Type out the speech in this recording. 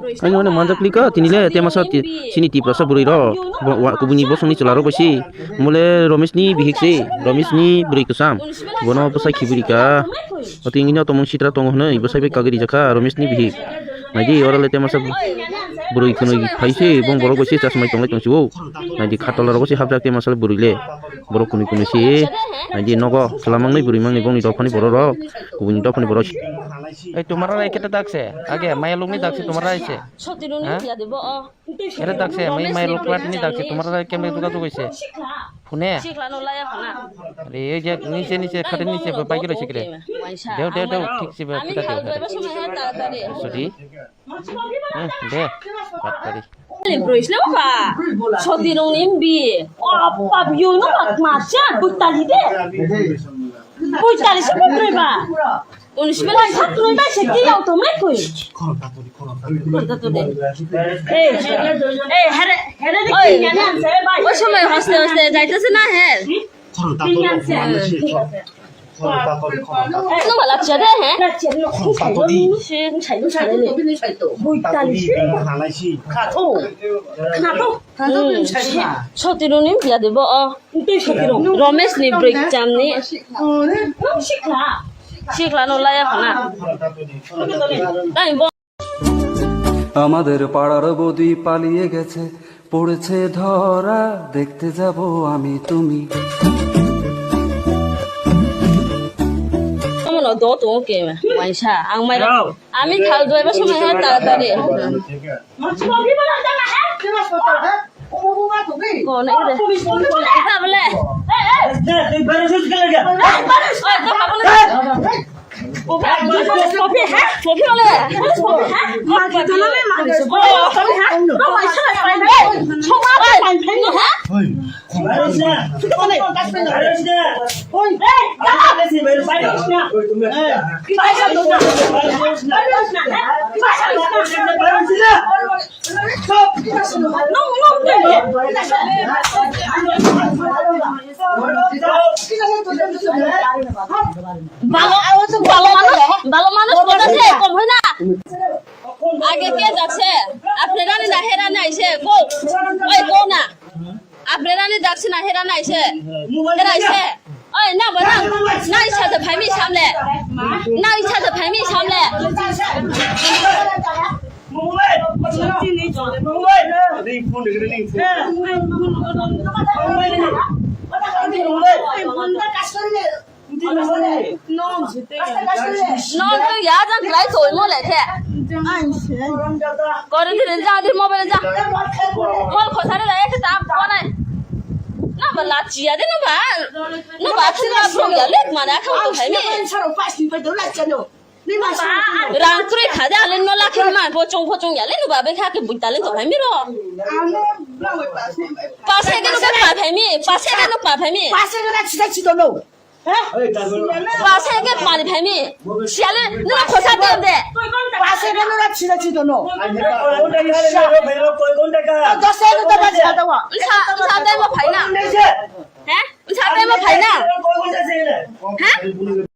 Anh nói là món dập lika thì nile tema sa sini ti prasa buri ro kubuni bosoni celaro basi mule Romesh ni bihik si Romesh ni buri kusam bono pasai khiburi ka oti ingnya tomong sitra tong hne basai be kagiri jaka Romesh ni bihik naji orale tema sa buri kuno phaisi bong borok basi chasmai tonglai tongsiu naji khatol ro basi habjak tema sa buri le borok kuni kuni si naji nogo salamang ni buri mangni bongni dofani borok ro kubuni dofani borok এই তোমার রাই কেটে ডাকছে আগে মায়া লোকনি ডাকছে তোমার রাইছে সতিরুনি দিয়া দেব এরে ডাকছে মায়া লোক লাটিনি ডাকছে তোমার রাই কেমনে যোগাযোগ হইছে ফোনে শিখলানো লায়া ফোনা আরে এই যে নিচে নিচে খাটে নিচে বাইকে রইছে কিরে দেও দেও দেও ঠিক আছে আমি খাল দইবা সময় তাড়াতাড়ি সরি দে তাড়াতাড়ি Brisna ba sotirong nimbi apa biyo no makmasya butali de butali sa ba unisbela satro ba seki automatic here de kinya se ba o সময় হাসতে হাসতে যাইতেছে না হে nó mà là chết đấy hả? Là chết nó không phải đâu, xuyên chạy nó chạy lên, bùi tali xuyên, khát thô, sao thì nó nín kia để bỏ, Romesh ni break jam ni, শিখ লা nó lại hả na, তাই বল আমাদের পাড়ার বৌদি পালিয়ে গেছে পড়েছে ধরা দেখতে যাব আমি তুমি nó đổ tụi kìa mà ngoài xa ăn mày đâu mình khảo đuôi bác xong rồi ta ta đi còn này đây ta bên này ভালো মানুষ বলেছে কম হয় না আগে কে যাচ্ছে আপনারা না হেরানে আইছে গো ওই গো না আপনারা না যাচ্ছে না হেরানে আইছে হেরাইছে ওই না বড় না ইচ্ছা তো ভাইমি সামনে না ইচ্ছা তো ভাইমি সামনে non tôi giá chắc lấy tuổi mua lại thế có đến thì đến ra đi mua bên ra mua khẩu trang đây cái tám con này nó mà là chỉ đấy nó bảo thứ là không giờ lết mà đã không thấy mẹ rằng tôi khá ra lên nó là cái mà vô trong nhà lên nó bảo bên khác cái bụi ta lên tôi thấy mẹ rồi ba xe cái nó phải mẹ ba xe cái nó phải mẹ ba xe cái nó chỉ đâu ba xe cái mà đi phải mẹ xe lên nó khổ sát được đấy ba xe cái nó chỉ đâu nó đó xe nó đâu chỉ đâu à sao đây mà phải nào hả sao đây mà phải nào hả